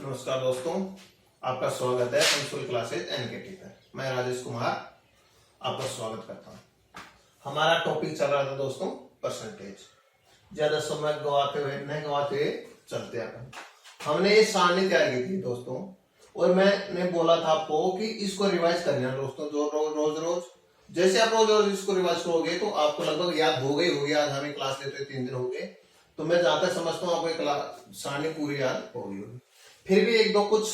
नमस्कार दोस्तों, आपका स्वागत है अंशुल क्लासेज एनकेटी पर। मैं राजेश कुमार आपका स्वागत करता हूं। हमारा टॉपिक चल रहा था दोस्तों परसेंटेज। ज्यादा समय गवाते हुए नहीं गवाते हुए चलते हैं। हमने ये सारणी तैयार की थी दोस्तों, और मैंने बोला था आपको कि इसको रिवाइज करना दोस्तों। जो रोज जैसे आप रोज इसको रिवाइज करोगे तो आपको लगभग याद हो गई होगी। आज हमें क्लास लेते हुए 3 दिन हो गए, तो मैं जहां तक समझता हूँ आपको सारणी पूरी याद होगी। फिर भी एक दो कुछ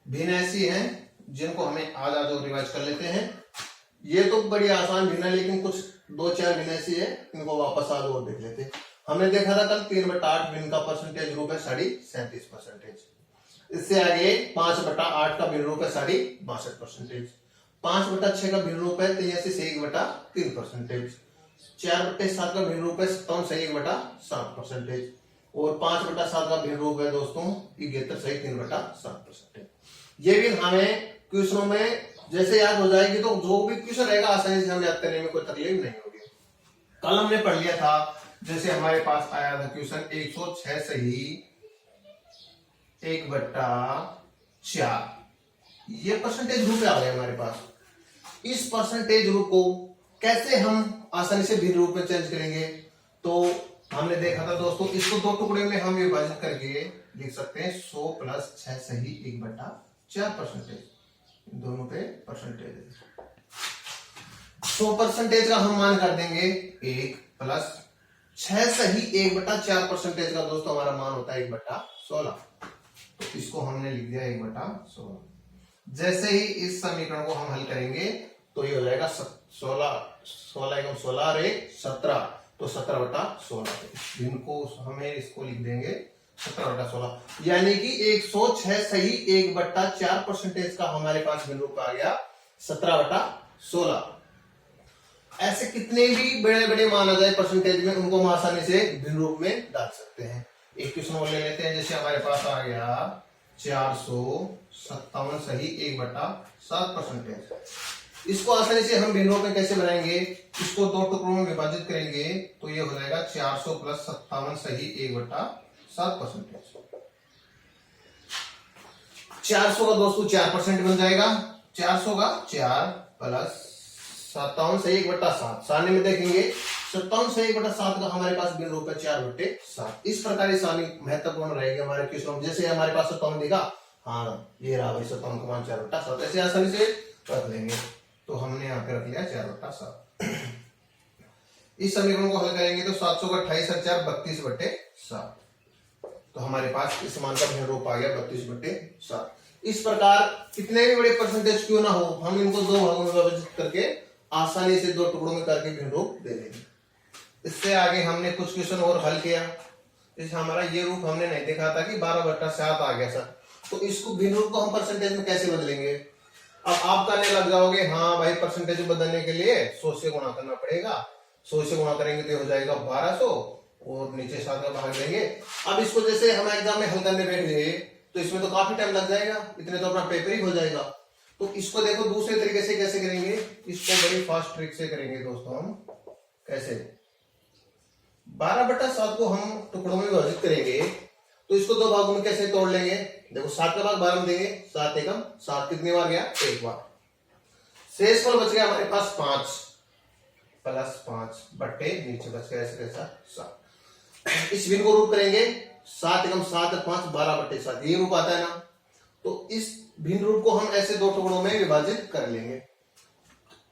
भिन्न ऐसी हैं जिनको हमें आज रिवाइज कर लेते हैं। ये तो बड़ी आसान भिन्न है, लेकिन कुछ 2-4 भिन्न ऐसी है, इनको वापस आज और देख लेते हैं। हमने देखा था कल 3/8 भिन्न का परसेंटेज रूप है 37%। इससे आगे 5/8 का भिन्न रूप है 62%। 5/6 का भिन्न रूप है 83.1/3%। 4/7 का भिन्न रूप है 57.1/7%। और 5/7 का भिन्न रूप है दोस्तों 73.3/7%। ये भी हमें क्वेश्चनों में जैसे याद हो जाएगी तो जो भी क्वेश्चन रहेगा आसानी से हम याद करने में कोई तकलीफ नहीं होगी। कल हमने पढ़ लिया था, जैसे हमारे पास आया था क्वेश्चन 106 सही 1/4। ये परसेंटेज रूप आ गया हमारे पास। इस परसेंटेज रूप को कैसे हम आसानी से भिन्न रूप में चेंज करेंगे, तो हमने देखा था दोस्तों, इसको 2 टुकड़े में हम विभाजित करके लिख सकते हैं 100 + 6 सही 1/4%। दोनों पे परसेंटेज 100% का हम मान कर देंगे 1 + 6 सही 1/4% का दोस्तों हमारा मान होता है 1/16। तो इसको हमने लिख दिया 1/16। जैसे ही इस समीकरण को हम हल करेंगे तो ये हो जाएगा 16 और 1 17, तो 17/16। इनको हमें इसको लिख देंगे 17/16, यानी कि 106 सही 1/4% का हमारे पास भिन्न रूप आ गया 17/16। ऐसे कितने भी बड़े बड़े मान आ जाए परसेंटेज में, उनको हम आसानी से भिन्न रूप में डाल सकते हैं। एक क्वेश्चन और ले लेते हैं। जैसे हमारे पास आ गया 457 सही 1/7%। इसको आसानी से हम भिन्न रूप में कैसे बनाएंगे, इसको 2 टुकड़ों में विभाजित करेंगे तो ये हो जाएगा 400 + 57 सही 1/7%। 400 का दोस्तों 4% बन जाएगा। 400 का 4 + 57 सही 1/7। सारणी में देखेंगे 57 सही 1/7 का हमारे पास भिन्न रूप है 4/7। इस प्रकार की सारणी महत्वपूर्ण रहेगी हमारे क्वेश्चन। जैसे हमारे पास 57 दिखा, हाँ ये रहा भाई 57 का मान 4/7, ऐसे आसानी से रख लेंगे। तो हमने यहाँ पे रख लिया 4/7। इस समीकरण को हल करेंगे तो 700 का 28 और 4 32/7। तो हमारे पास इस मान का भिन्न रूप आ गया 32/7। इस प्रकार कितने भी बड़े परसेंटेज क्यों ना हो, हम इनको 2 भागों में विभाजित करके आसानी से 2 टुकड़ों में करके भिन्न रूप दे देंगे। इससे आगे हमने कुछ क्वेश्चन और हल किया। जैसे हमारा ये रूप हमने नहीं देखा था कि 12/7 आ गया सर, तो इसको भिन्न रूप को हम परसेंटेज में कैसे बदलेंगे। अब आप करने लग जाओगे, हाँ भाई परसेंटेज बदलने के लिए 100 से गुणा करना पड़ेगा। 100 से गुणा करेंगे तो हो जाएगा 1200 और नीचे 7 का भाग देंगे। अब इसको जैसे हम एग्जाम में हल करने बैठ गए तो इसमें तो काफी टाइम लग जाएगा, इतने तो अपना पेपर ही हो जाएगा। तो इसको देखो दूसरे तरीके से कैसे करेंगे, इसको बड़ी फास्ट ट्रिक से करेंगे दोस्तों। हम कैसे 12/7 को हम टुकड़ों में विभाजित करेंगे तो इसको 2 भागों में कैसे तोड़ लेंगे। देखो 7 का भाग 12 में देंगे, 7 एकम 7 कितनी बार गया, 1 बार। शेषफल बच गया हमारे पास 5 + 5 बट्टे नीचे बच गया ऐसे कैसा 7। इस भिन्न को रूप करेंगे 7 एकम 7 और 5 12/7, ये रूप आता है ना। तो इस भिन्न रूप को हम ऐसे 2 टुकड़ों में विभाजित कर लेंगे।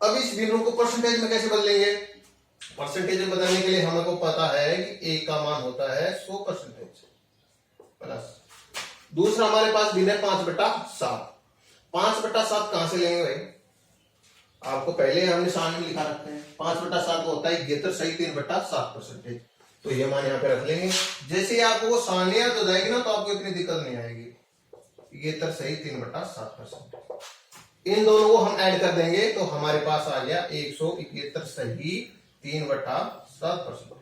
अब इस भिन्न रूप को परसेंटेज में कैसे बदलेंगे। परसेंटेज में बदलने के लिए हमको पता है कि 1 का मान होता है 100% प्लस दूसरा हमारे पास भिन्न है 5/7। 5/7 कहां से लेंगे भाई, आपको पहले हमने सारणी में लिखा रखते हैं। 5/7 को होता है 71 सही 3/7%। तो ये मान यहाँ पे रख लेंगे। जैसे ही आपको वो सारणी याद हो जाएगी ना तो आपको इतनी दिक्कत नहीं आएगी। 71 सही 3/7%। इन दोनों को हम ऐड कर देंगे तो हमारे पास आ गया 171 सही 3/7%।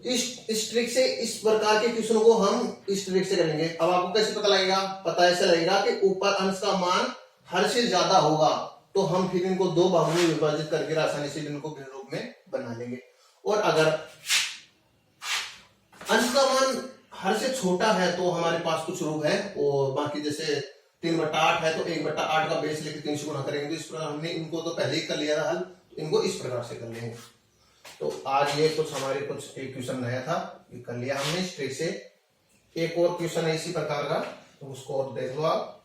इस ट्रिक से इस प्रकार के क्वेश्चन को हम इस ट्रिक से करेंगे। अब आपको कैसे पता लगेगा, पता ऐसे लगेगा कि ऊपर अंश का मान हर से ज्यादा होगा तो हम फिर इनको 2 भागों में विभाजित करके आसानी से इनको भिन्न रूप में बना लेंगे। और अगर अंश का मान हर से छोटा है तो हमारे पास कुछ रूप है, और बाकी जैसे 3/8 है तो 1/8 का बेस लेके 3 से गुणा करेंगे। तो इस प्रकार हमने इनको तो पहले ही कर लिया था हल, इनको इस प्रकार से कर लेंगे। तो आज ये कुछ हमारे कुछ एक क्वेश्चन नया था, ये कर लिया हमने इस ट्रिक से। एक और क्वेश्चन है इसी प्रकार का, तो उसको और देख लो आप।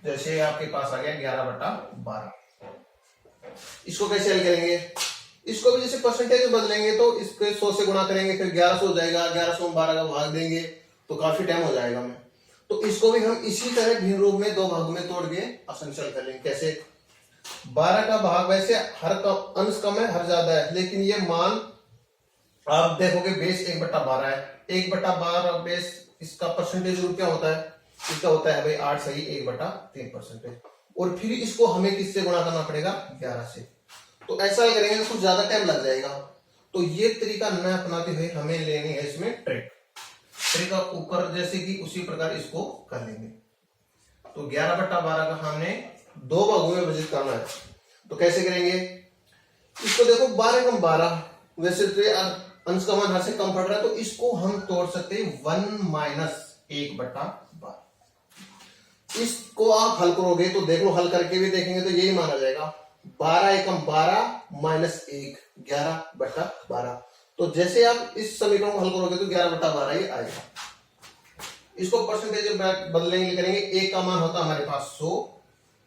जैसे आपके पास आ गया 11/12, इसको कैसे हल करेंगे? इसको भी जैसे परसेंटेज बदलेंगे तो इसके 100 से गुणा करेंगे, फिर 1100 हो जाएगा, 1100 में 12 का भाग देंगे तो काफी टाइम हो जाएगा हमें। तो इसको भी हम इसी तरह भिन्न रूप में दो भागों में तोड़ के आसानी से हल कर लेंगे। कैसे? 12 का भाग वैसे हर का अंश कम है, हर ज्यादा है, लेकिन ये मान आप देखोगे बेस 1/12 है। 1/12 बेस इसका परसेंटेज रूप क्या होता है? इसका होता है भाई 8 सही 1/3 परसेंटेज। और फिर इसको हमें किससे गुणा करना पड़ेगा? 11 से। तो ऐसा करेंगे तो कुछ ज्यादा टाइम लग जाएगा। तो ये तरीका न अपनाते हुए हमें लेनी है इसमें ट्रिक का ऊपर जैसे कि उसी प्रकार इसको कर लेंगे। तो 11/12 का हमने दो भागों में विभाजित करना है। तो कैसे करेंगे? इसको देखो 12 कम 12, वैसे तो अंश का मान हर से कम पड़ रहा है, तो इसको हम तोड़ सकते हैं 1 - 1/12। इसको आप हल करोगे तो देख लो, हल करके भी देखेंगे तो यही माना जाएगा 12 एकम 12 -1 11/12। तो जैसे आप इस समीकरण को हल करोगे तो 11/12 ही आएगा। इसको परसेंटेज बदलेंगे करेंगे। एक का मान होता है हमारे पास 100,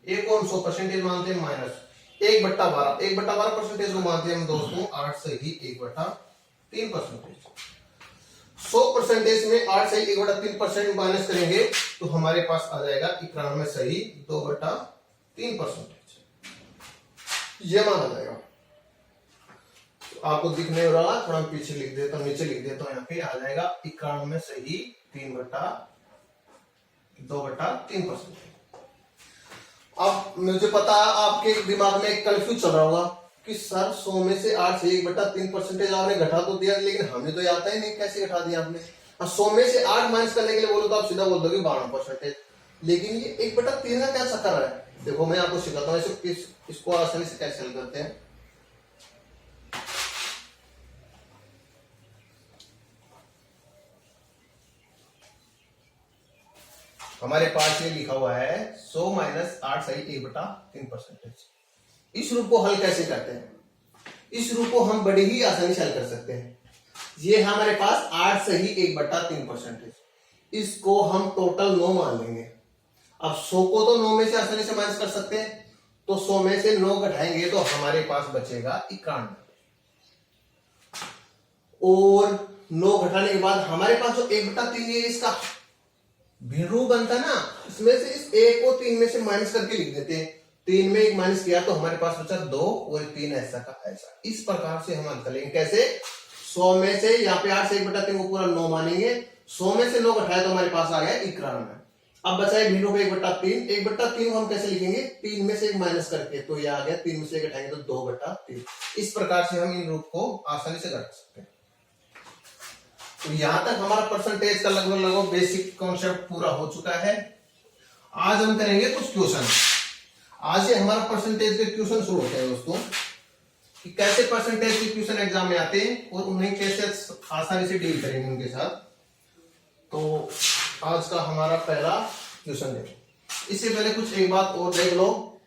एक को हम 100 परसेंटेज मानते हैं, माइनस 1/12। 1/12 परसेंटेज को मानते हैं हम दोस्तों 8 से ही 1/3 परसेंटेज। 100 परसेंटेज में 8 से 1/3% माइनस करेंगे तो हमारे पास आ जाएगा 91 सही 2/3 परसेंटेज। ये माना जाएगा। तो आपको दिख नहीं रहा, थोड़ा पीछे लिख देता हूं, नीचे लिख देता हूं, यहाँ पे आ जाएगा 91 सही 2/3 परसेंटेज। अब मुझे पता आपके दिमाग में एक कंफ्यूज चल रहा होगा कि सर 100 में से 8 से 1/3 परसेंटेज आपने घटा तो दिया, लेकिन हमें तो आता ही नहीं, कैसे घटा दिया आपने? 100 में से 8 माइनस करने के लिए बोलो तो आप सीधा बोल दोगे 12%, लेकिन ये 1/3 का क्या चक्कर है? देखो मैं आपको सिखाता हूँ इसको आसानी से कैसे हल करते हैं। हमारे पास ये लिखा हुआ है 100 - 8 सही 1/3 परसेंटेज। इस रूप को हल कैसे करते हैं? इस रूप को हम बड़ी ही आसानी से हल कर सकते हैं। ये हमारे पास 8 सही 1/3 परसेंटेज, इसको हम टोटल 9 मान लेंगे। अब 100 को तो 9 में से आसानी से माइनस कर सकते हैं, तो 100 में से 9 घटाएंगे तो हमारे पास बचेगा 91, और 9 घटाने के बाद हमारे पास जो 1/3 है इसका भिन्न रूप बनता है ना, इसमें से इस 1 को 3 में से माइनस करके लिख देते हैं। 3 में 1 माइनस किया तो हमारे पास बचा 2 और 3 ऐसा का ऐसा। इस प्रकार से हम हल करेंगे। कैसे? 100 में से यहाँ पे 8 से 1/3 को पूरा 9 मानेंगे, 100 में से 9 घटाया तो हमारे पास आ गया 91। अब बचा है भिन्न रूप 1/3। 1/3 को हम कैसे लिखेंगे? 3 में से 1 माइनस करके, तो ये आ गया 3 में से 1 घटाएंगे तो 2/3। इस प्रकार से हम इन रूप को आसानी से घटा सकते हैं। तो यहां तक हमारा परसेंटेज का लगभग बेसिक कॉन्सेप्ट पूरा हो चुका है। आज हम करेंगे कुछ क्वेश्चन। आज से हमारा परसेंटेज के क्वेश्चन शुरू होते हैं दोस्तों, कि कैसे परसेंटेज के क्वेश्चन एग्जाम में आते हैं और उन्हें कैसे आसानी से डील करेंगे उनके साथ। तो आज का हमारा पहला क्वेश्चन देखो। इससे पहले कुछ एक बात और देख लो।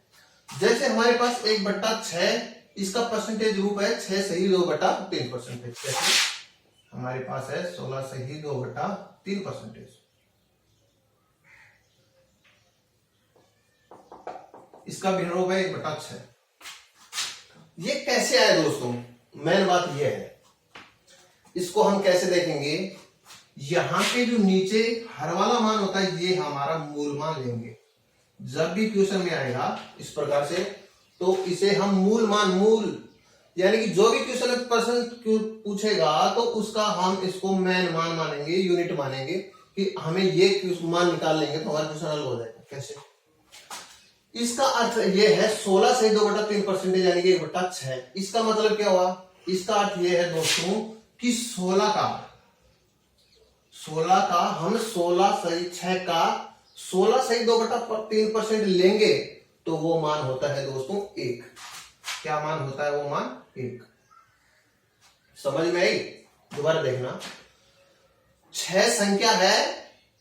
जैसे हमारे पास 1/6 इसका परसेंटेज रूप है 6 सही 2/3 परसेंटेज। कैसे? हमारे पास है 16 सही 2/3 परसेंटेज। इसका भिन्न रूप है 1/6। ये कैसे आया दोस्तों? मेन बात यह है, इसको हम कैसे देखेंगे? यहां पे जो नीचे हर वाला मान होता है ये हमारा मूल मान लेंगे। जब भी क्वेश्चन में आएगा इस प्रकार से, तो इसे हम मूल मान, मूल यानी कि जो भी क्वेश्चन परसेंट पूछेगा तो उसका हम इसको मेन मान मानेंगे, यूनिट मानेंगे कि हमें ये मान निकाल लेंगे तो हमारा क्वेश्चन हल हो जाएगा। कैसे? इसका अर्थ ये है 16 से 2/3 परसेंटेज यानी कि 1/6। इसका मतलब क्या हुआ? इसका अर्थ ये है दोस्तों कि 16 का हम 16 सही 6 का 16 सही 2/3% लेंगे तो वो मान होता है दोस्तों 1। क्या मान होता है? वो मान 1। समझ में आई? दोबारा देखना। 6 संख्या है,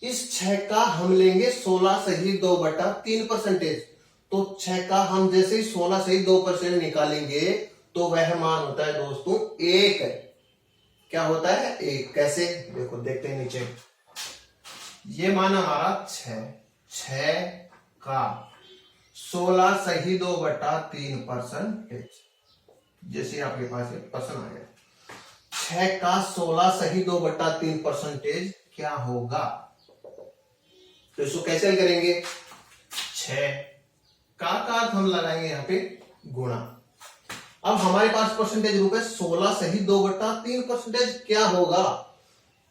इस 6 का हम लेंगे 16 सही 2/3%। तो 6 का हम जैसे ही 16 सही 2% निकालेंगे तो वह मान होता है दोस्तों 1। क्या होता है? 1। कैसे? देखो देखते हैं नीचे। ये मान हमारा 6 का 16 सही 2/3%। जैसे आपके पास ये प्रश्न आ गया, 6 का 16 सही 2/3% क्या होगा? तो इसको कैसे करेंगे? 6 का अर्थ हम लगाएंगे यहाँ पे गुणा। अब हमारे पास परसेंटेज रूप है 16 सही 2/3% क्या होगा?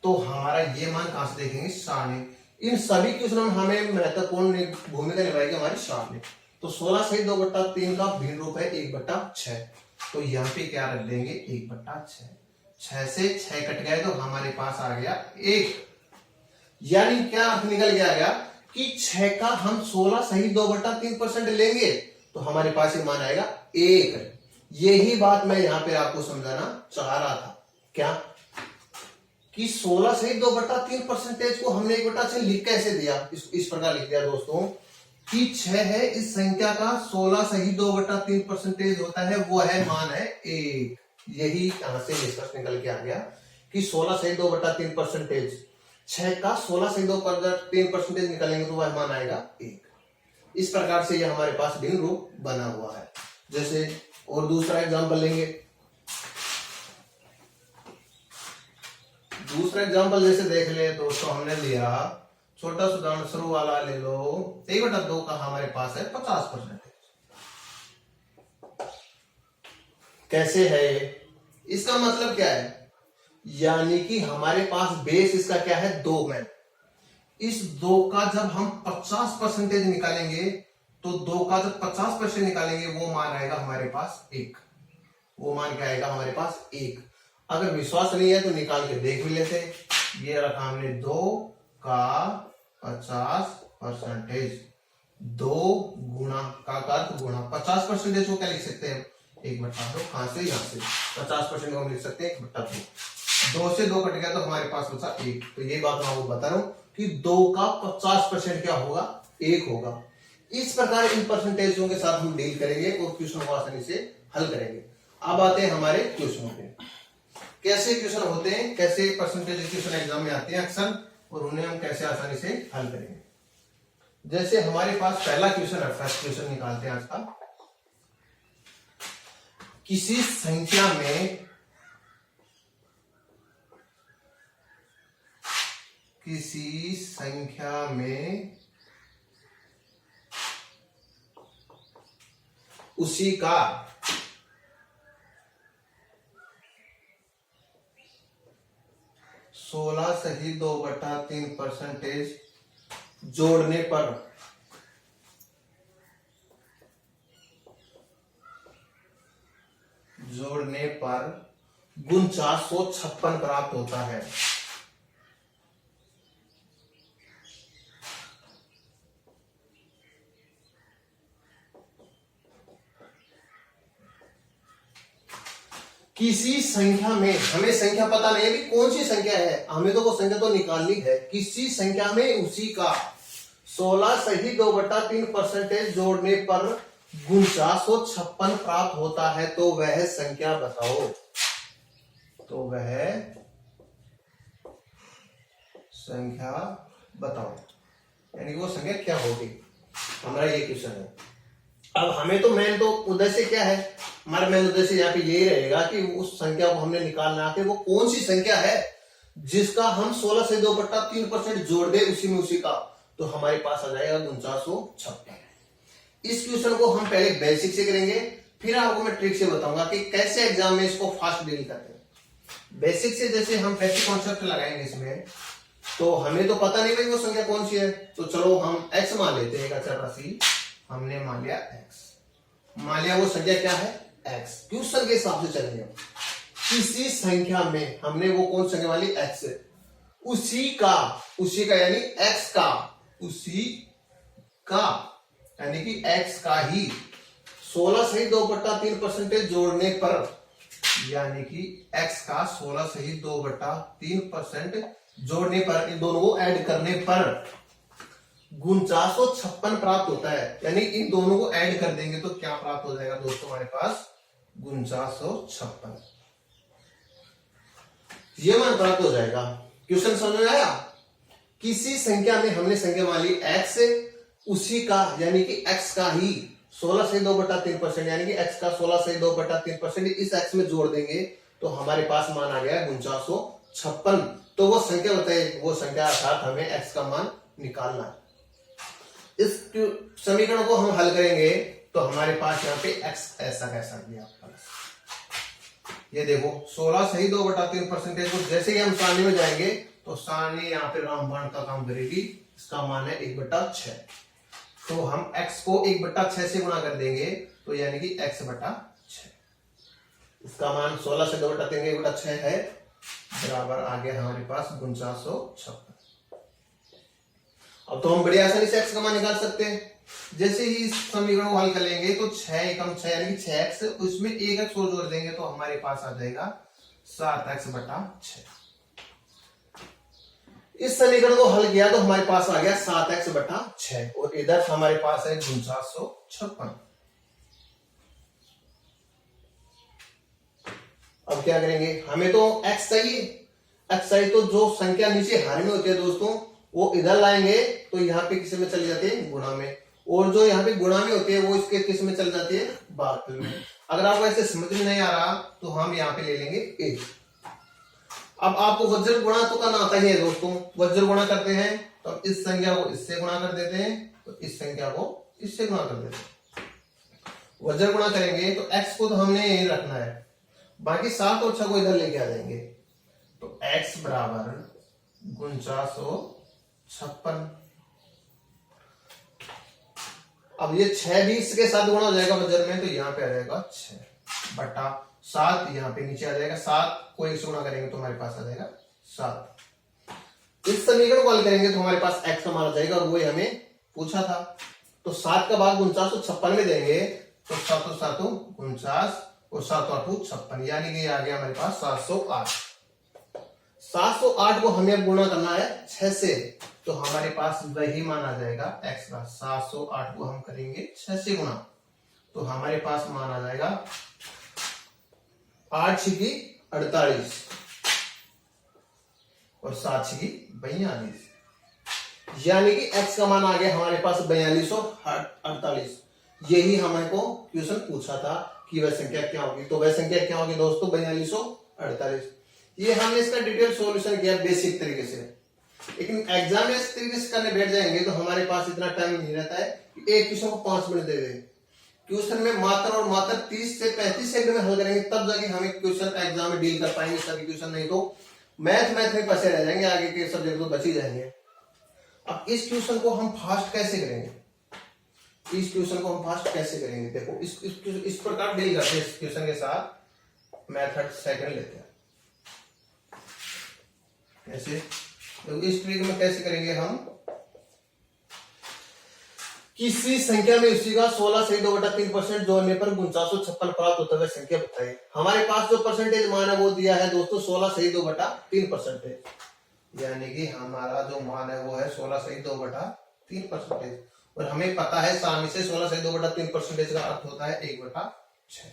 तो हमारा ये मान कहां से देखेंगे? सारणी। इन सभी क्वेश्चन में हमें महत्वपूर्ण भूमिका निभाएगी हमारी सारणी। तो 16 सही 2/3 का भिन्न रूप है 1/6। तो यहाँ पे क्या रख देंगे? 1/6। 6 से 6 कट गए तो हमारे पास आ गया 1। यानी क्या अर्थ निकल गया कि 6 का हम 16 सही 2/3% लेंगे तो हमारे पास ये मान आएगा 1। यही बात मैं यहां पे आपको समझाना चाह रहा था। क्या? कि 16 सही 2/3% को हमने 1/6 लिख कैसे दिया? इस प्रकार लिख दिया दोस्तों कि 6 है, इस संख्या का 16 सही 2/3% होता है, वो है मान है 1। यही यहां से निष्कर्ष निकल के आ गया कि 16 सही 2/3%, 6 का 16 सही 2/3% निकालेंगे तो वह मान आएगा 1। इस प्रकार से यह हमारे पास भिन्न रूप बना हुआ है। जैसे और दूसरा एग्जांपल लेंगे। दूसरा एग्जांपल जैसे देख ले दोस्तों, हमने लिया छोटा उदाहरण शुरू वाला ले लो। 1/2 का हमारे पास है 50%। कैसे है ये? इसका मतलब क्या है? यानी कि हमारे पास बेस इसका क्या है? 2 में। इस 2 का जब हम 50% निकालेंगे तो 2 का जब 50% निकालेंगे वो मान आएगा हमारे पास 1। वो मान क्या आएगा हमारे पास? 1। अगर विश्वास नहीं है तो निकाल के देख भी लेते। ये रखा हमने 2 का 50%। 2 गुणा का अर्थ गुणा 50% को क्या लिख सकते हैं? 1/2। कहां से? यहां से 50% को हम लिख सकते हैं 1/2। 2 से 2 कट गया तो हमारे पास बचा 1। तो ये बात मैं आपको बता रहा हूं कि 2 का 50% क्या होगा? 1 होगा। इस प्रकार इन परसेंटेजों के साथ हम डील करेंगे और क्वेश्चन को आसानी से हल करेंगे। अब आते हैं हमारे क्वेश्चन पे। कैसे क्वेश्चन होते हैं, कैसे परसेंटेज क्वेश्चन एग्जाम में आते हैं अक्सर, और उन्हें हम कैसे आसानी से हल करेंगे। जैसे हमारे पास पहला क्वेश्चन है, फर्स्ट क्वेश्चन निकालते हैं आज का। किसी संख्या में उसी का 16 सही 2/3% जोड़ने पर गुण 456 प्राप्त होता है। किसी संख्या में, हमें संख्या पता नहीं है कि कौन सी संख्या है, हमें तो वो संख्या तो निकालनी है। किसी संख्या में उसी का 16 सही 2/3% जोड़ने पर गुण 456 प्राप्त होता है, तो वह संख्या बताओ। तो वह संख्या बताओ, यानी वो संख्या क्या होगी, हमारा ये क्वेश्चन है। अब हमें तो मेन तो उद्देश्य क्या है, हमारा मेन उद्देश्य यहाँ पे यही रहेगा कि उस संख्या को हमने निकालना है, वो कौन सी संख्या है जिसका हम 16 से 2/3% जोड़ दे उसी में उसी का, तो हमारे पास आ जाएगा 456। इस क्वेश्चन को हम पहले बेसिक से करेंगे, फिर आपको मैं ट्रिक से बताऊंगा कि कैसे एग्जाम में इसको फास्ट डील करते हैं। बेसिक से जैसे हम बेसिक कॉन्सेप्ट लगाएंगे इसमें, तो हमें तो पता नहीं भाई वो संख्या कौन सी है, तो चलो हम x मान लेते हैं। एक अचर राशि हमने मान लिया x, मान लिया वो संख्या क्या है x। क्वेश्चन के हिसाब से चलेंगे। किसी संख्या में हमने वो कौन संख्या मान ली x, उसी का यानी x का, उसी का यानी कि x का ही 16 सही 2/3% जोड़ने पर यानी कि x का 16 जोड़ने पर, इन दोनों को ऐड करने पर 4956 प्राप्त होता है। यानी इन दोनों को ऐड कर देंगे तो क्या प्राप्त हो जाएगा दोस्तों हमारे पास 4956, ये मान प्राप्त हो जाएगा। क्वेश्चन समझ में आया? किसी संख्या में हमने संख्या मान ली x, उसी का यानी कि x का ही 16/2/3%, यानी कि x का 16/2/3% इस x में जोड़ देंगे तो हमारे पास मान आ गया 4956। तो वो संख्या बताइए, वो संख्या अर्थात हमें x का मान निकालना है। इस समीकरण को हम हल करेंगे तो हमारे पास यहाँ पे x ऐसा कैसा दिया, ये देखो 16/2/3% को जैसे ही हम सारणी में जाएंगे तो सारणी यहाँ पे रामबाण का काम करेगी। इसका मान है 1/6, तो हम x को 1/6 से गुणा कर देंगे तो यानी कि x/6, इसका मान 16 से 2/3 1/6 है, बराबर आ गया हमारे पास 4956। अब तो हम बड़ी आसानी से x का मान निकाल सकते हैं। जैसे ही इस समीकरण को हल कर लेंगे तो 6 एकम 6 यानी कि 6x, उसमें 1x और जोड़ देंगे तो हमारे पास आ जाएगा 7x/6। इस समीकरण को हल किया तो हमारे पास आ गया 7x/6 और इधर हमारे पास है 4956। अब क्या करेंगे, हमें तो x चाहिए, तो जो संख्या नीचे हार में होती है दोस्तों वो इधर लाएंगे तो यहाँ पे किस में चली जाती है, गुणा में, और जो यहाँ पे गुणा में होती है वो इसके किस में चल जाती है, भाग में। अगर आपको ऐसे समझ में नहीं आ रहा तो हम यहाँ पे ले लेंगे 1। अब आपको वज्र गुणा तो करना आता ही है दोस्तों, वज्र गुणा करते हैं तो हम इस संख्या को इससे गुणा कर देते हैं, तो इस संख्या को इससे गुणा कर देते हैं। वज्र गुणा करेंगे तो x को तो हमने यही रखना है, बाकी 7 और 6 को इधर लेके आ जाएंगे, तो x बराबर 4956। अब ये 6 भी इसके साथ गुणा हो जाएगा वज्र में, तो यहाँ पे आ जाएगा 6/7, यहाँ पे नीचे आ जाएगा 7 को 1 से गुणा करेंगे तो हमारे पास आ जाएगा 7। इस समीकरण को हल करेंगे तो हमारे पास x का मान आ जाएगा और वो हमें पूछा था। तो 7 का भाग 4956 में देंगे तो 7 7 49 और 7 8 56, यानी कि आ गया हमारे पास 708। 708 को हमें अब गुणा करना है 6 से, तो हमारे पास वही मान आ जाएगा x का। 708 को हम करेंगे 6 से गुणा तो हमारे पास मान आ जाएगा 8 6 48 और 7 6 42, यानी कि x का मान आ गया हमारे पास 42 और 48। यही हमको क्वेश्चन पूछा था कि वह संख्या क्या होगी, तो वह संख्या क्या होगी दोस्तों 42 और 48। ये हमने इसका डिटेल सॉल्यूशन किया बेसिक तरीके से, लेकिन एग्जाम में इस तरीके से करने बैठ जाएंगे तो हमारे पास इतना टाइम नहीं रहता है कि एक क्वेश्चन को 5 मिनट दे दें। क्वेश्चन में मात्र और मात्र 30 से 35 सेकंड में हल करेंगे तब जाके हमें क्वेश्चन एग्जाम में डील कर पाएंगे सभी क्वेश्चन, नहीं तो मैथ में फंसे रह जाएंगे, आगे के सब्जेक्ट तो बच ही जाएंगे। अब इस क्वेश्चन को हम फास्ट कैसे करेंगे, देखो इस प्रकार डील करते हैं। इस क्वेश्चन के साथ मेथड सेकंड लेते हैं, ऐसे तो इस ट्रिक में कैसे करेंगे हम, किसी संख्या में उसी का 16/2/3% जोड़ने पर 4956 प्राप्त होता है संख्या बताइए। हमारे पास जो परसेंटेज मान है वो दिया है दोस्तों 16/2/3%, यानी कि हमारा जो मान है वो है 16/2/3%, और हमें पता है सारणी से 16/2/3% का अर्थ होता है 1/6।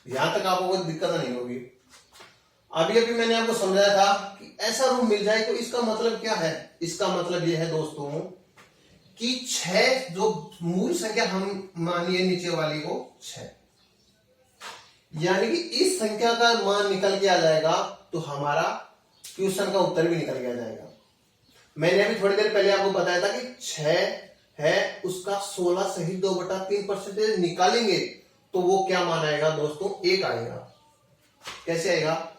यहां तक आपको कोई दिक्कत नहीं होगी। अभी मैंने आपको समझाया था कि ऐसा रूप मिल जाए तो इसका मतलब क्या है, इसका मतलब यह है दोस्तों कि 6 जो मूल संख्या हम मानिए नीचे वाली को 6, यानी कि इस संख्या का मान निकल के आ जाएगा तो हमारा क्वेश्चन का उत्तर भी निकल के आ जाएगा। मैंने अभी थोड़ी देर पहले आपको बताया था कि 6 है उसका 16/2/3% निकालेंगे तो वो क्या मान आएगा दोस्तों 1 आएगा। कैसे आएगा,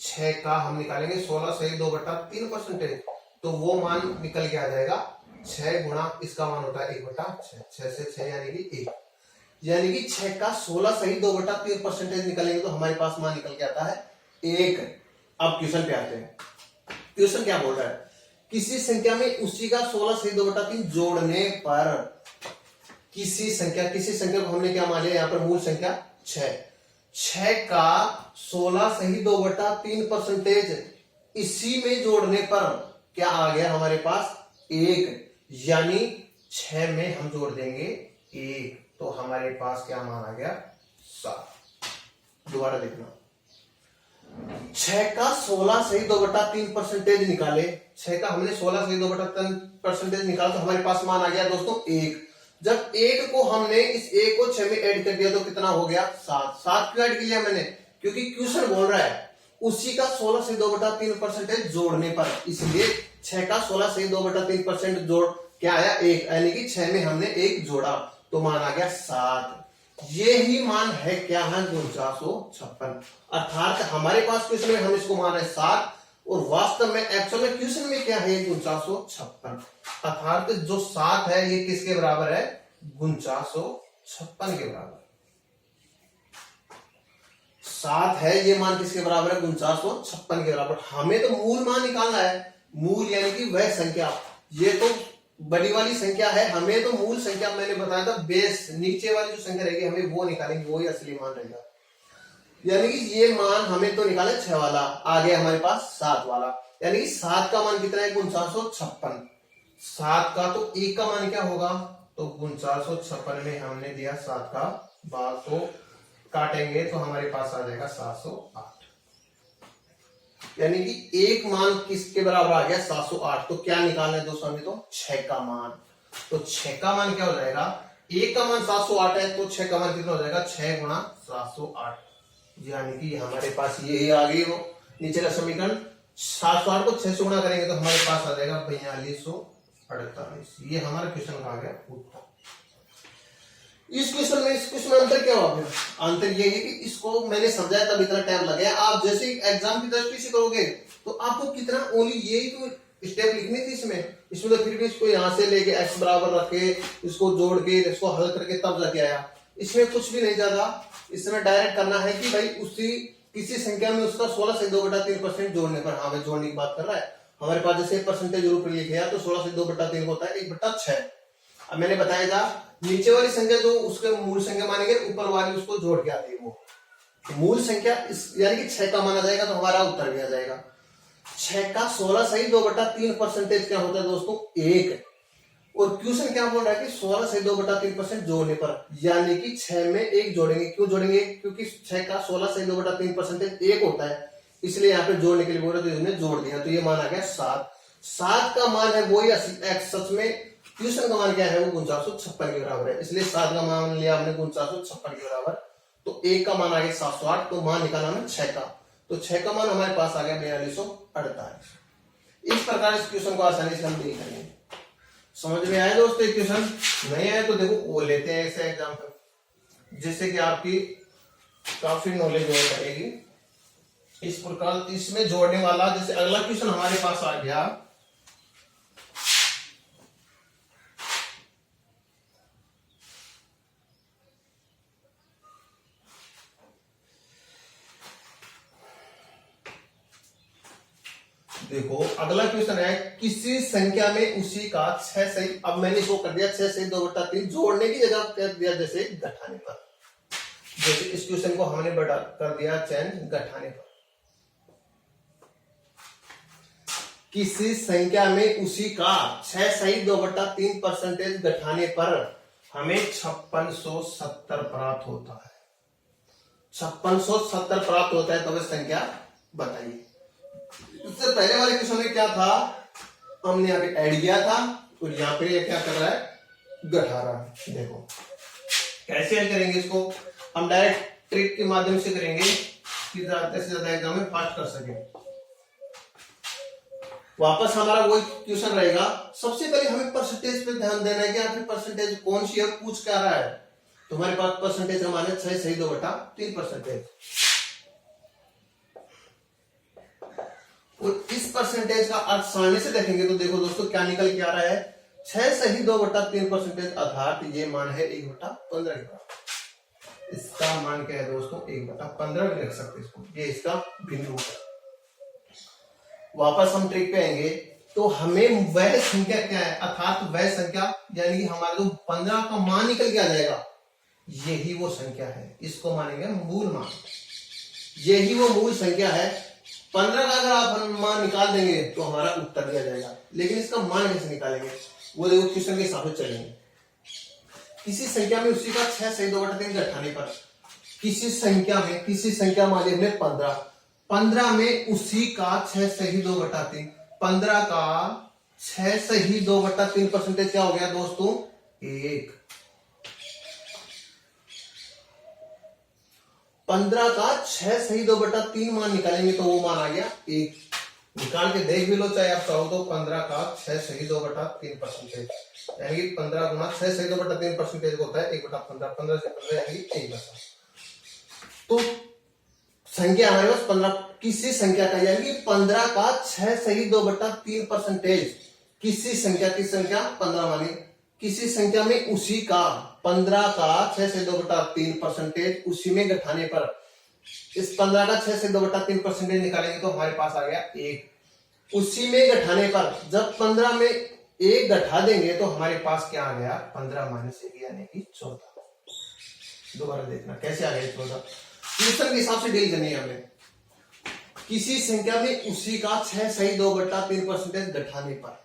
6 का हम निकालेंगे 16/2/3% तो वो मान निकल के आ जाएगा 6 गुणा इसका मान होता है 1/6, 6 से 6 यानी कि 1, यानी कि 6 का 16/2/3% निकलेंगे तो हमारे पास मान निकल के आता है 1। अब क्वेश्चन पे आते हैं। क्वेश्चन क्या बोल रहा है, किसी संख्या में उसी का 16/2/3 जोड़ने पर किसी संख्या को हमने क्या मान लिया यहाँ पर मूल संख्या 6, 6 का 16 सही 2/3% इसी में जोड़ने पर क्या आ गया हमारे पास 1, यानी 6 में हम जोड़ देंगे 1 तो हमारे पास क्या मान आ गया 7। दोबारा देखना, 6 का 16 सही 2/3% निकाले, 6 का हमने 16 सही 2/3% निकाला तो हमारे पास मान आ गया दोस्तों 1। जब 1 को हमने इस 1 को 6 में ऐड कर दिया तो कितना हो गया 7। 7 क्यों ऐड किया मैंने, क्योंकि क्वेश्चन बोल रहा है उसी का 16 से 2/3% जोड़ने पर, इसलिए 6 का 16 से 2/3% जोड़ क्या आया 1, यानी कि 6 में हमने 1 जोड़ा तो मान आ गया 7। ये ही मान है क्या है 4956। अर्थात हमारे पास क्वेश्चन में हम इसको मान रहे 7 और वास्तव में एक्चुअल में क्वेश्चन में क्या है 4956। अर्थात जो 7 है ये किसके बराबर है 4956 के बराबर। 7 है ये मान किसके बराबर है 4956 के बराबर। हमें तो मूल मान निकालना है, मूल यानी कि वह संख्या, ये तो बड़ी वाली संख्या है, हमें तो मूल संख्या मैंने बताया था बेस, नीचे वाली जो संख्या रहेगी हमें वो निकालेंगे, वो ही असली मान रहेगा। यानी कि ये मान हमें तो निकाले 6 वाला, आ गया हमारे पास 7 वाला, यानी कि 7 का मान कितना है 4956। 7 का तो 1 का मान क्या होगा, तो 4956 में हमने दिया 7 का भाग, तो काटेंगे तो हमारे पास आ जाएगा 708। यानी कि एक मान किसके बराबर आ गया 708। तो क्या निकालना है दोस्तों हमें, तो 6 का मान। तो 6 का मान क्या हो जाएगा, 1 का मान 708 है तो 6 का मान कितना हो जाएगा 6 गुणा 708, यानी कि हमारे पास ये आ गई वो नीचे का समीकरण। 708 को 6 से गुणा करेंगे तो हमारे पास आ जाएगा 4248। ये हमारा क्वेश्चन का आ गया उत्तर। इस क्वेश्चन में इस क्वेश्चन में अंतर क्या हुआ, अंतर ये है कि इसको मैंने समझाया तब इतना टाइम लग गया। आप जैसे एग्जाम की दृष्टि से करोगे तो आपको कितना ओनली यही तो स्टेप लिखनी थी इसमें तो फिर भी इसको यहां से लेके x बराबर रखे, इसको जोड़ के इसको हल करके तब जाके आया। इसमें कुछ भी नहीं ज्यादा, इसमें डायरेक्ट करना है कि भाई उसी किसी संख्या में उसका 16 से 2/3% जोड़ने पर, हाँ जोड़ने की बात कर रहा है। हमारे पास जैसे परसेंटेज रूप में लिखे तो 16 से 2/3 होता है 1/6। अब मैंने बताया था नीचे वाली संख्या जो उसके मूल संख्या मानेंगे, ऊपर वाली उसको जोड़ के आती है वो मूल संख्या, यानी कि 6 का माना जाएगा तो हमारा उत्तर भी आ जाएगा। 6 का 16 सही 2/3% क्या होता है दोस्तों 1। और क्वेश्चन क्या बोल रहा है कि 16 से 2/3% जोड़ने पर, यानी कि 6 में 1 जोड़ेंगे। क्यों जोड़ेंगे, क्योंकि 6 का 16 से 2/3% 1 होता है, इसलिए यहाँ पे जोड़ने के लिए बोल रहे थे, जोड़ दिया तो ये मान आ गया 7। 7 का मान है वही सच में क्वेश्चन का मान क्या है वो 4956 के बराबर है, इसलिए 7 का मान लिया हमने 4956 के बराबर। तो 1 का मान आ गया 708, तो मान निकाला हमने 6 का, तो 6 का मान हमारे पास आ गया 4248। इस प्रकार इस क्वेश्चन को आसानी से हम डील करेंगे। समझ में आया दोस्तों एक क्वेश्चन, नहीं आया तो देखो वो लेते हैं ऐसे एग्जाम्पल जिससे कि आपकी काफी नॉलेज हो जाएगी। इस प्रकार इसमें जोड़ने वाला, जैसे अगला क्वेश्चन हमारे पास आ गया, देखो अगला क्वेश्चन है किसी संख्या में उसी का 6 सही, अब मैंने इसको कर दिया 6 सही 2/3 जोड़ने की जगह कर दिया जैसे घटाने पर, जैसे इस क्वेश्चन को हमने बढ़ा कर दिया चेंज घटाने पर। किसी संख्या में उसी का 6 सही 2/3% घटाने पर हमें 5670 प्राप्त होता है। 5670 प्राप्त होता है तो वह संख्या बताइए। इससे पहले वाले क्वेश्चन में क्या था, हमने यहाँ पे ऐड किया था और यहाँ पे ये क्या कर रहा है घटा रहा है। देखो कैसे ऐड करेंगे इसको, हम डायरेक्ट ट्रिक के माध्यम से करेंगे कि ज्यादा से ज्यादा एग्जाम में फास्ट कर सके। वापस हमारा वही क्वेश्चन रहेगा। सबसे पहले हमें परसेंटेज पे ध्यान देना है कि आखिर परसेंटेज कौन सी है, पूछ क्या रहा है। तो हमारे पास परसेंटेज का मान है 6 सही 2/3%। और इस परसेंटेज का अर्थ सामने से देखेंगे तो देखो दोस्तों क्या निकल के आ रहा है 6 सही 2/3%, अर्थात ये मान है 1/15 के बराबर। इसका मान क्या है दोस्तों 1/15 भी लिख सकते इसको, ये इसका बिंदु है। वापस हम ट्रिक पे आएंगे तो हमें वह संख्या क्या है, अर्थात वह संख्या यानी कि हमारे जो 15 का मान निकल के आ जाएगा, यही वो संख्या है, इसको मानेंगे मूल मान। यही वो मूल संख्या है। 15 का अगर आप मान निकाल देंगे तो हमारा उत्तर दिया जाएगा, लेकिन इसका मान कैसे निकालेंगे वो देखो क्वेश्चन के हिसाब से चलेंगे। किसी संख्या में उसी का 6 सही 2/3 घटाने पर, किसी संख्या मान ली हमने 15 में उसी का 6 सही 2/3, 15 का 6 सही 2/3% क्या हो गया दोस्तों? 1। 15 का 6 सही 2/3 मान निकालेंगे तो वो मान आ गया 1। निकाल के देख भी लो चाहे आप चाहो तो। 15 का 6 सही 2/3%, यानी कि 15 गुना 6 सही 2/3% होता है 1/15, 15 से 15 यानी 1/7। तो संख्या हमारे पास 15, किसी संख्या का यानी कि 15 का 6 सही 2/3%, किसी संख्या की संख्या 15 मानी, किसी संख्या में उसी का 15 का 6 से 2/3% उसी में घटाने पर, इस 15 का 6 से 2/3% निकालेंगे तो हमारे पास आ गया 1। उसी में घटाने पर जब 15 में 1 घटा देंगे तो हमारे पास क्या आ गया? 15 माइनस 1 यानी कि 14। दोबारा देखना कैसे आ गया 14। क्वेश्चन के हिसाब से डील करनी है हमें। किसी संख्या में उसी का 6 सही 2/3% घटाने पर,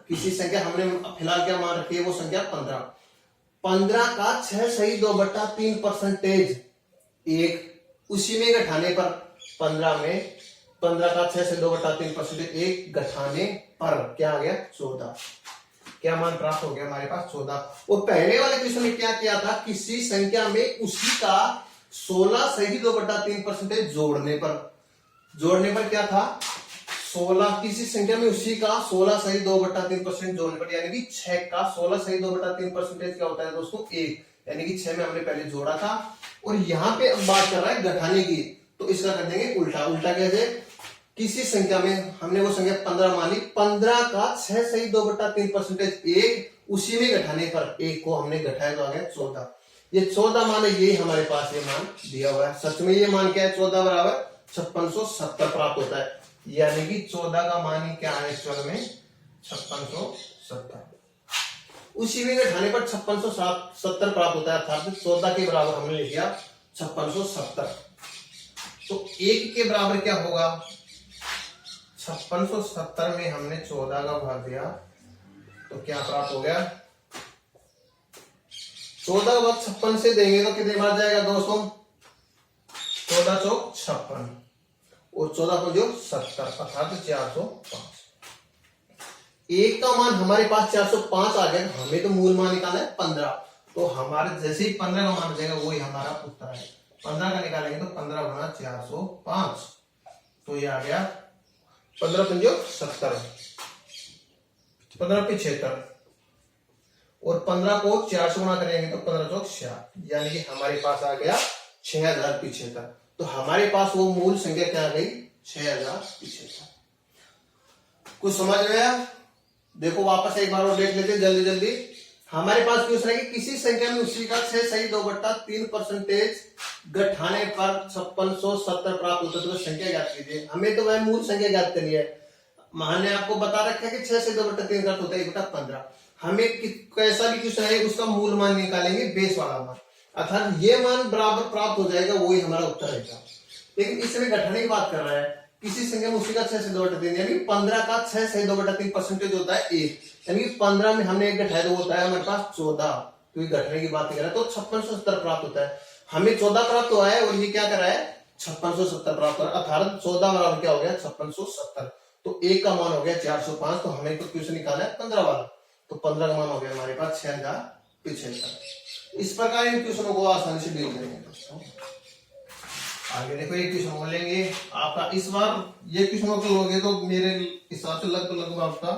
किसी संख्या हमने फिलहाल क्या मान रखी है वो संख्या 15 का 6 सही 2/3% 1 उसी में घटाने पर, 15 में 15 का 6 से 2/3% 1 घटाने पर क्या आ गया? 14। क्या मान प्राप्त हो गया हमारे पास? 14। और पहले वाले क्वेश्चन में क्या किया था? किसी संख्या में उसी का 16 सही 2/3% जोड़ने पर क्या था? 16, किसी संख्या में उसी का 16 सही 2/3% जोड़ने पर, यानी कि 6 का 16 सही 2/3% क्या होता है दोस्तों? 1, यानी कि 6 में हमने पहले जोड़ा था। और यहां पे अब बात कर रहा है घटाने की, तो इसका कर देंगे उल्टा। उल्टा कैसे? किसी संख्या में हमने वो संख्या 15 मानी, 15 का 6 सही 2/3% 1 उसी में घटाने पर 1 को हमने घटाया तो आ गया 14। ये 14 मान है, ये हमारे पास ये मान दिया हुआ है। सच में ये मान क्या है? 14 बराबर 5670 प्राप्त होता है, यानी कि 14 का मान ही क्या है एक्चुअल में? 5670। उसी में घटाने पर 5670 प्राप्त होता है, अर्थात 14 के बराबर हमने लिख दिया 5670। तो 1 के बराबर क्या होगा? 5670 में हमने 14 का भाग दिया तो क्या प्राप्त हो गया? 14 भाग 56 से देंगे तो कितने बार जाएगा दोस्तों? 14 चौक 56 और 14 को जो 70, अर्थात 405। 1 का मान हमारे पास 405 आ गया। हमें तो मूल मान निकालना है 15, तो हमारे जैसे ही 15 का मान हो जाएगा वही हमारा उत्तर है। 15 का निकालेंगे तो 15 गुना 405, तो ये आ गया 15 पंजो 70, 15 पे 76 और 15 को 4 से गुना करेंगे तो 15 चौक 60, यानी कि हमारे पास आ गया 6075। तो हमारे पास वो मूल संख्या क्या आ गई? 6075। कुछ समझ में आया? देखो वापस एक बार और देख लेते जल्दी जल्दी। हमारे पास क्वेश्चन है कि किसी संख्या में उसी का 6 सही 2/3% घटाने पर 5670 प्राप्त होता है, तो संख्या ज्ञात कीजिए। हमें तो वह मूल संख्या ज्ञात करनी है। मैंने आपको बता रखा है कि 6 से 2/3 का होता है 1/15। हमें कैसा भी क्वेश्चन है उसका मूल मान निकालेंगे, बेस वाला मान, अर्थात ये मान बराबर प्राप्त हो जाएगा, वही हमारा उत्तर रहेगा। लेकिन इसमें घटाने की बात कर रहा है। किसी संख्या में उसी का 6 से 2/3, यानी 15 का 6 से 2/3% होता है 1, यानी कि 15 में हमने 1 घटाया तो होता है हमारे पास 14, क्योंकि घटने की बात कर रहा है, तो 5670 प्राप्त होता है। हमें 14 प्राप्त हुआ है और ये क्या कर रहा है? 5670 प्राप्त हो रहा है, अर्थात 14 बराबर क्या हो गया? 5670। तो 1 का मान हो गया 405, तो हमें तो क्वेश्चन निकालना है 15 वाला, तो 15 का मान हो गया हमारे पास 6075। इस प्रकार इन क्वेश्चनों को आसानी से डील करेंगे दोस्तों। आगे देखो एक क्वेश्चन और लेंगे आपका। इस बार ये क्वेश्चनों को लोगे तो मेरे हिसाब से लगभग आपका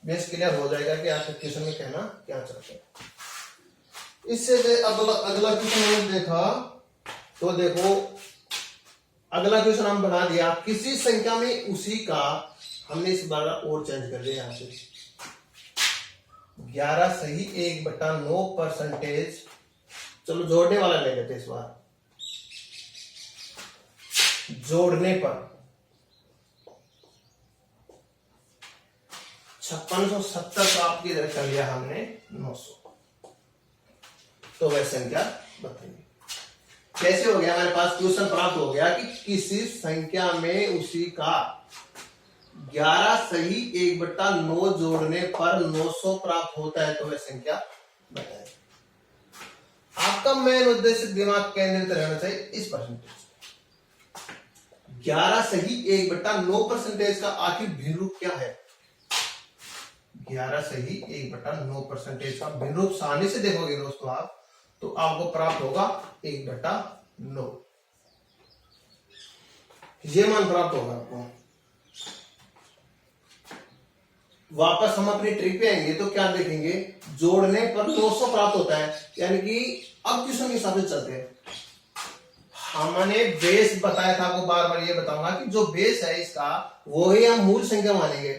बेस क्लियर हो जाएगा कि आप क्वेश्चन में कहना क्या चाहते हैं। इससे अगला क्वेश्चन हमने देखा, तो देखो अगला क्वेश्चन हम बना दिया। किसी संख्या में उसी का, हमने इस बार और चेंज कर दिया यहाँ से 11 सही 1/9%। चलो जोड़ने वाला ले लेते इस बार। जोड़ने पर 5670 प्राप्त कर लिया हमने 900, तो वह संख्या बताइए कैसे हो गया। हमारे पास क्वेश्चन प्राप्त हो गया कि किसी संख्या में उसी का 11 सही 1/9 जोड़ने पर 900 प्राप्त होता है तो वह संख्या बताए। आपका मेन उद्देश्य दिमाग केंद्रित रहना चाहिए इस परसेंटेज। 11 सही 1/9 परसेंटेज का आखिर भिन्न रूप क्या है। 11 सही 1/9 परसेंटेज का भिन्न रूप सारणी से देखोगे दोस्तों आप तो आपको प्राप्त होगा 1/9। ये मान प्राप्त होगा आपको। वापस हम अपनी ट्रिक पे आएंगे तो क्या देखेंगे, जोड़ने पर 900 प्राप्त होता है। यानी कि अब क्वेश्चन के हिसाब से चलते हैं। हमने बेस बताया था, आपको बार बार ये बताऊंगा कि जो बेस है इसका वो ही हम मूल संख्या मानेंगे,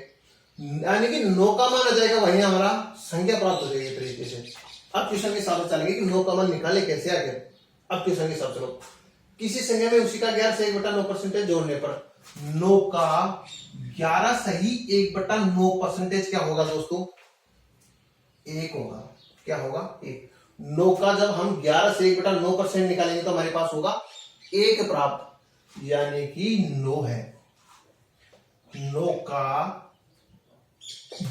यानी कि 9 का मान आ जाएगा, वही हमारा संख्या प्राप्त हो जाएगी तरीके से। अब क्वेश्चन के हिसाब से चलेंगे कि 9 का मान निकाले कैसे आगे। अब क्वेश्चन के हिसाब से चलो, किसी संख्या में उसी का 11 से 1/9 परसेंटेज जोड़ने पर 9 का 11 सही 1/9 परसेंटेज क्या होगा दोस्तों, 1 होगा। क्या होगा, 1। 9 का जब हम 11 से 1/9 परसेंट निकालेंगे तो हमारे पास होगा 1 प्राप्त, यानी कि 9 है। 9 का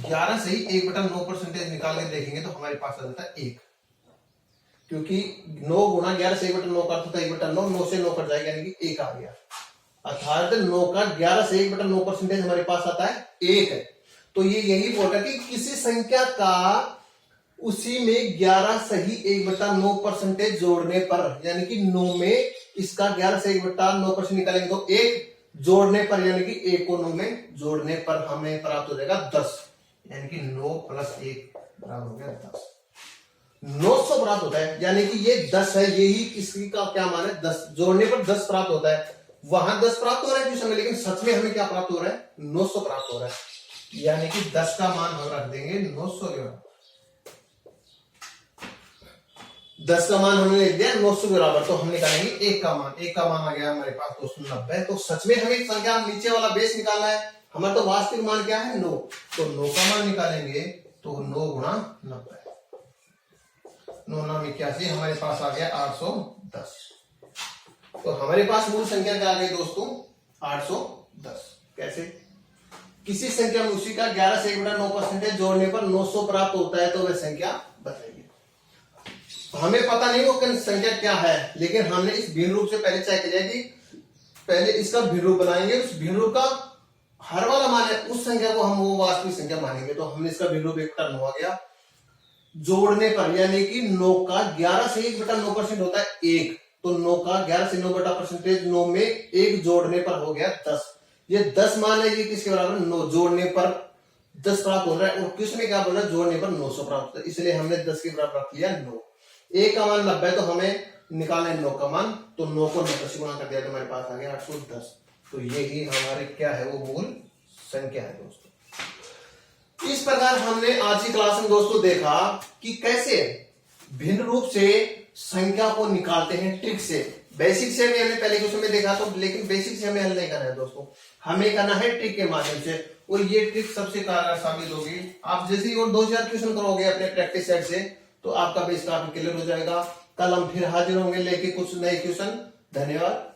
11 से ही 1/9 परसेंटेज निकाल के देखेंगे तो हमारे पास आ जाता है 1, क्योंकि 9 गुना 11 से 1/9 का तो 1/9, 9 से 9 कट जाएगा यानी कि 1 आ गया। अर्थात 9 का 11 से 1/9 परसेंटेज हमारे पास आता है 1 है। तो ये यही बोल रहा है कि किसी संख्या का उसी में 11 सही 1/9 परसेंटेज जोड़ने पर, यानी कि 9 में इसका 11 से 1/9 परसेंट निकालेंगे तो 1 जोड़ने पर, यानी कि 1 को 9 में जोड़ने पर हमें प्राप्त हो जाएगा 10, यानी कि 9 + 1 बराबर हो गया 10। 900 प्राप्त होता है, यानी कि ये 10 है, यही इसकी का क्या मान है 10, जोड़ने पर 10 प्राप्त होता है। वहां 10 प्राप्त हो रहा है क्वेश्चन में, लेकिन सच में हमें क्या प्राप्त हो रहा है, 900 प्राप्त हो रहा है, यानी कि 10 का मान हम रख देंगे 900 के बराबर। 10 का मान हमने लिख दिया 900 के बराबर, तो हम निकालेंगे 1 का मान। 1 का मान आ गया हमारे पास 290। तो सच में हमें संख्या नीचे वाला बेस निकालना है, हमारा तो वास्तविक मान क्या है 9, तो 9 का मान निकालेंगे तो 9 गुणा 90, 9 9 81, हमारे पास आ गया 810। तो हमारे पास मूल संख्या क्या आ गई दोस्तों, 810। कैसे, किसी संख्या में उसी का 11 से 1/9 परसेंटेज जोड़ने पर 900 प्राप्त होता है तो वह संख्या बताइए। हमें पता नहीं वो संख्या क्या है, लेकिन हमने इस भिन्न रूप से पहले चेक किया कि पहले इसका भिन्न रूप बनाएंगे, उस भिन्न रूप का हर वाला मान है उस संख्या को हम वो वास्तविक संख्या मानेंगे। तो हमने इसका भिन्न रूप 1/9 आ गया, जोड़ने पर, यानी कि 9 का 11 से 1/9 परसेंट होता है 1, तो 9 का 11 से 9 बटा परसेंटेज 9 में 1 जोड़ने पर हो गया 10। ये 10 मान है, ये किसके बराबर, 9, जोड़ने पर 10 प्राप्त हो रहा है, और किस में क्या बोल रहा है, जोड़ने पर 900 प्राप्त होता है, इसलिए हमने 10 के बराबर रख लिया 9। 1 का मान 90, तो हमें निकालना है 9 का मान, तो 9 को 90 से गुणा कर दिया तो हमारे पास आ गया 810। तो यही हमारे क्या है, वो मूल संख्या है दोस्तों। इस प्रकार हमने आज की क्लास में दोस्तों देखा कि कैसे भिन्न रूप से संख्या को निकालते हैं ट्रिक से। बेसिक से हमने पहले क्वेश्चन में देखा तो, लेकिन बेसिक से हमें हल नहीं करना है दोस्तों, हमें करना है ट्रिक के माध्यम से, और ये ट्रिक सबसे कारगर साबित होगी। आप जैसे ही और 2000 क्वेश्चन करोगे अपने प्रैक्टिस सेट से तो आपका बेस काफी क्लियर हो जाएगा। कल हम फिर हाजिर होंगे लेके कुछ नए क्वेश्चन। धन्यवाद।